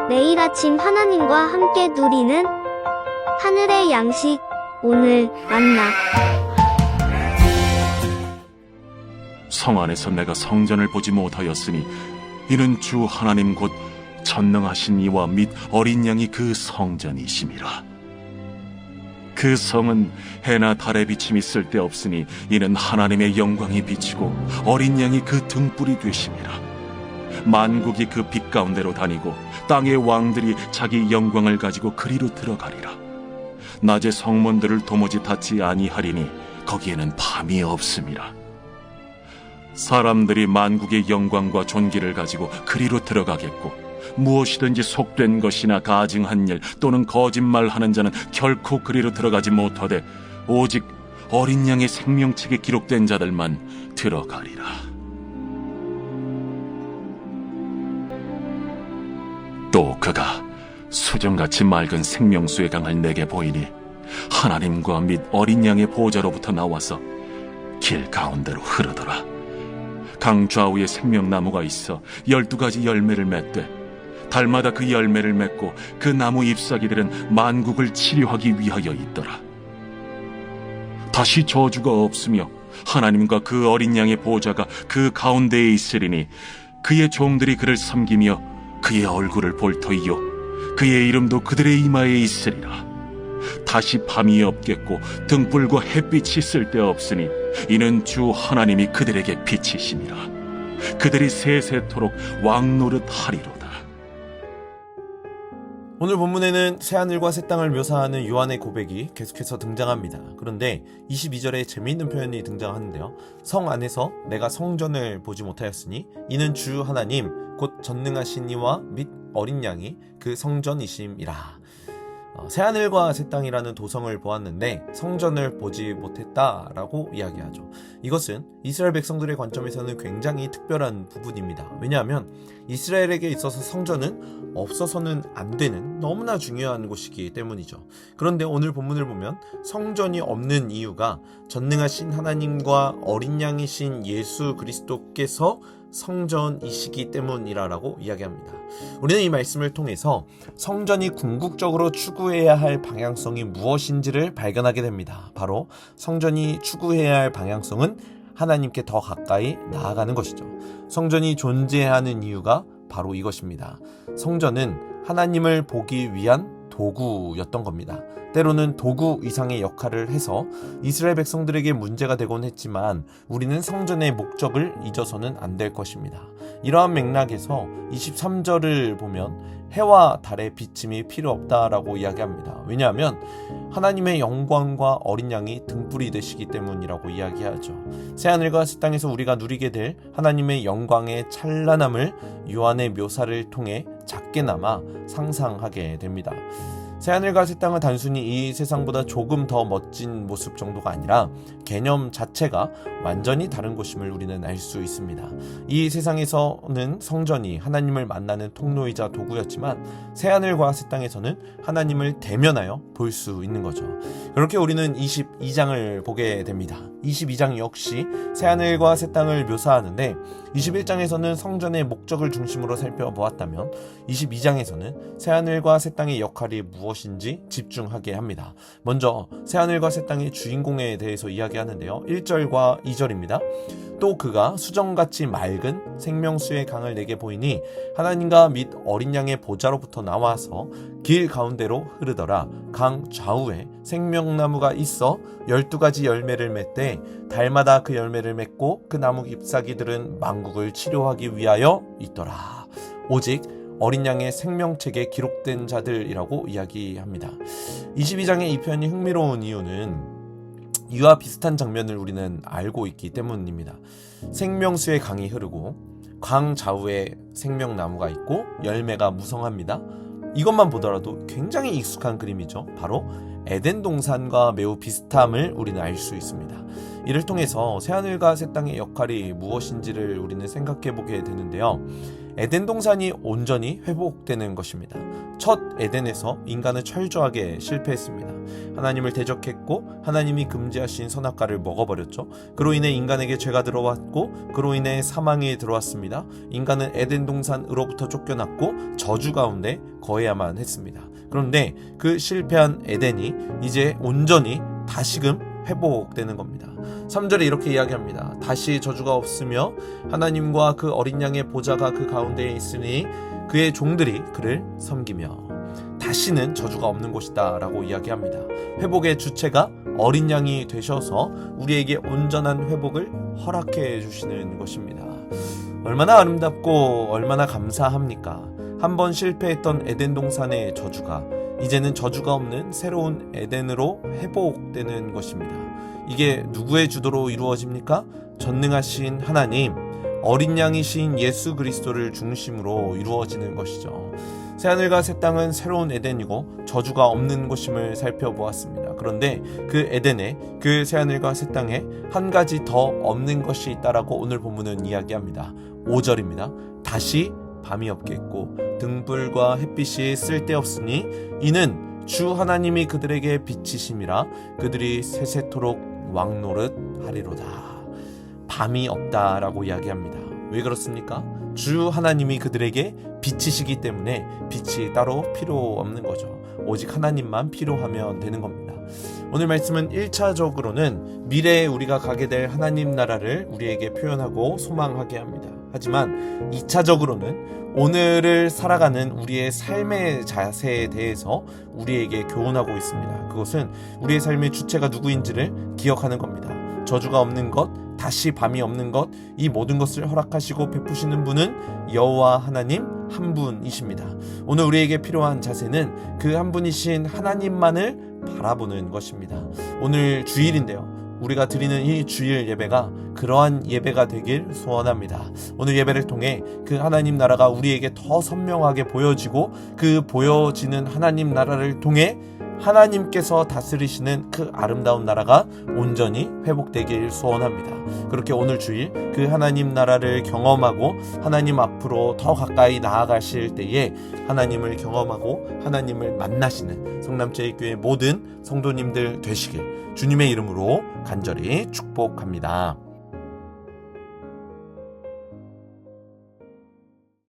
매일 아침 하나님과 함께 누리는 하늘의 양식, 오늘 만나. 성 안에서 내가 성전을 보지 못하였으니 이는 주 하나님 곧 전능하신 이와 및 어린 양이 그 성전이심이라. 그 성은 해나 달의 비침이 쓸데없으니 이는 하나님의 영광이 비치고 어린 양이 그 등불이 되심이라. 만국이 그 빛 가운데로 다니고 땅의 왕들이 자기 영광을 가지고 그리로 들어가리라. 낮에 성문들을 도무지 닫지 아니하리니 거기에는 밤이 없음이라. 사람들이 만국의 영광과 존귀를 가지고 그리로 들어가겠고 무엇이든지 속된 것이나 가증한 일 또는 거짓말하는 자는 결코 그리로 들어가지 못하되 오직 어린 양의 생명책에 기록된 자들만 들어가리라. 또 그가 수정같이 맑은 생명수의 강을 내게 보이니 하나님과 및 어린 양의 보호자로부터 나와서 길 가운데로 흐르더라. 강 좌우에 생명나무가 있어 12가지 열매를 맺되 달마다 그 열매를 맺고 그 나무 잎사귀들은 만국을 치료하기 위하여 있더라. 다시 저주가 없으며 하나님과 그 어린 양의 보호자가 그 가운데에 있으리니 그의 종들이 그를 섬기며 그의 얼굴을 볼 터이요 그의 이름도 그들의 이마에 있으리라. 다시 밤이 없겠고 등불과 햇빛이 쓸데없으니 이는 주 하나님이 그들에게 빛이심이라. 그들이 세세토록 왕노릇 하리로다. 오늘 본문에는 새하늘과 새 땅을 묘사하는 요한의 고백이 계속해서 등장합니다. 그런데 22절에 재미있는 표현이 등장하는데요. 성 안에서 내가 성전을 보지 못하였으니 이는 주 하나님 곧 전능하신 이와 및 어린 양이 그 성전이심이라. 새하늘과 새 땅이라는 도성을 보았는데 성전을 보지 못했다라고 이야기하죠. 이것은 이스라엘 백성들의 관점에서는 굉장히 특별한 부분입니다. 왜냐하면 이스라엘에게 있어서 성전은 없어서는 안 되는 너무나 중요한 곳이기 때문이죠. 그런데 오늘 본문을 보면 성전이 없는 이유가 전능하신 하나님과 어린 양이신 예수 그리스도께서 성전이시기 때문이라고 이야기합니다. 우리는 이 말씀을 통해서 성전이 궁극적으로 추구해야 할 방향성이 무엇인지를 발견하게 됩니다. 바로 성전이 추구해야 할 방향성은 하나님께 더 가까이 나아가는 것이죠. 성전이 존재하는 이유가 바로 이것입니다. 성전은 하나님을 보기 위한 도구였던 겁니다. 때로는 도구 이상의 역할을 해서 이스라엘 백성들에게 문제가 되곤 했지만 우리는 성전의 목적을 잊어서는 안 될 것입니다. 이러한 맥락에서 23절을 보면 해와 달의 비침이 필요 없다라고 이야기합니다. 왜냐하면 하나님의 영광과 어린 양이 등불이 되시기 때문이라고 이야기하죠. 새하늘과 새 땅에서 우리가 누리게 될 하나님의 영광의 찬란함을 요한의 묘사를 통해 작게나마 상상하게 됩니다. 새하늘과 새 땅은 단순히 이 세상보다 조금 더 멋진 모습 정도가 아니라 개념 자체가 완전히 다른 곳임을 우리는 알 수 있습니다. 이 세상에서는 성전이 하나님을 만나는 통로이자 도구였지만 새하늘과 새 땅에서는 하나님을 대면하여 볼 수 있는 거죠. 그렇게 우리는 22장을 보게 됩니다. 22장 역시 새하늘과 새 땅을 묘사하는데 21장에서는 성전의 목적을 중심으로 살펴보았다면 22장에서는 새하늘과 새 땅의 역할이 무엇인지 집중하게 합니다. 먼저 새하늘과 새 땅의 주인공에 대해서 이야기하는데요. 1절과 2절입니다. 또 그가 수정같이 맑은 생명수의 강을 내게 보이니 하나님과 및 어린 양의 보좌로부터 나와서 길 가운데로 흐르더라. 강 좌우에 생명나무가 있어 12가지 열매를 맺되 달마다 그 열매를 맺고 그 나무 잎사귀들은 만국을 치료하기 위하여 있더라. 오직 어린 양의 생명책에 기록된 자들이라고 이야기합니다. 22장의 이 표현이 흥미로운 이유는 이와 비슷한 장면을 우리는 알고 있기 때문입니다. 생명수의 강이 흐르고 강 좌우에 생명나무가 있고 열매가 무성합니다. 이것만 보더라도 굉장히 익숙한 그림이죠. 바로 에덴 동산과 매우 비슷함을 우리는 알 수 있습니다. 이를 통해서 새하늘과 새 땅의 역할이 무엇인지를 우리는 생각해 보게 되는데요. 에덴 동산이 온전히 회복되는 것입니다. 첫 에덴에서 인간은 철저하게 실패했습니다. 하나님을 대적했고 하나님이 금지하신 선악과를 먹어버렸죠. 그로 인해 인간에게 죄가 들어왔고 그로 인해 사망이 들어왔습니다. 인간은 에덴 동산으로부터 쫓겨났고 저주 가운데 거해야만 했습니다. 그런데 그 실패한 에덴이 이제 온전히 다시금 회복되는 겁니다. 3절에 이렇게 이야기합니다. 다시 저주가 없으며 하나님과 그 어린 양의 보좌가 그 가운데에 있으니 그의 종들이 그를 섬기며 다시는 저주가 없는 곳이다 라고 이야기합니다. 회복의 주체가 어린 양이 되셔서 우리에게 온전한 회복을 허락해 주시는 것입니다. 얼마나 아름답고 얼마나 감사합니까? 한번 실패했던 에덴 동산의 저주가 이제는 저주가 없는 새로운 에덴으로 회복되는 것입니다. 이게 누구의 주도로 이루어집니까? 전능하신 하나님, 어린 양이신 예수 그리스도를 중심으로 이루어지는 것이죠. 새하늘과 새 땅은 새로운 에덴이고 저주가 없는 곳임을 살펴보았습니다. 그런데 그 에덴에, 그 새하늘과 새 땅에 한 가지 더 없는 것이 있다라고 오늘 본문은 이야기합니다. 5절입니다. 다시 밤이 없겠고 등불과 햇빛이 쓸데없으니 이는 주 하나님이 그들에게 빛이심이라 그들이 세세토록 왕노릇 하리로다. 밤이 없다라고 이야기합니다. 왜 그렇습니까? 주 하나님이 그들에게 빛이시기 때문에 빛이 따로 필요 없는 거죠. 오직 하나님만 필요하면 되는 겁니다. 오늘 말씀은 1차적으로는 미래에 우리가 가게 될 하나님 나라를 우리에게 표현하고 소망하게 합니다. 하지만 2차적으로는 오늘을 살아가는 우리의 삶의 자세에 대해서 우리에게 교훈하고 있습니다. 그것은 우리의 삶의 주체가 누구인지를 기억하는 겁니다. 저주가 없는 것, 다시 밤이 없는 것, 이 모든 것을 허락하시고 베푸시는 분은 여호와 하나님 한 분이십니다. 오늘 우리에게 필요한 자세는 그 한 분이신 하나님만을 바라보는 것입니다. 오늘 주일인데요. 우리가 드리는 이 주일 예배가 그러한 예배가 되길 소원합니다. 오늘 예배를 통해 그 하나님 나라가 우리에게 더 선명하게 보여지고 그 보여지는 하나님 나라를 통해 하나님께서 다스리시는 그 아름다운 나라가 온전히 회복되길 소원합니다. 그렇게 오늘 주일 그 하나님 나라를 경험하고 하나님 앞으로 더 가까이 나아가실 때에 하나님을 경험하고 하나님을 만나시는 성남제일교회 모든 성도님들 되시길 주님의 이름으로 간절히 축복합니다.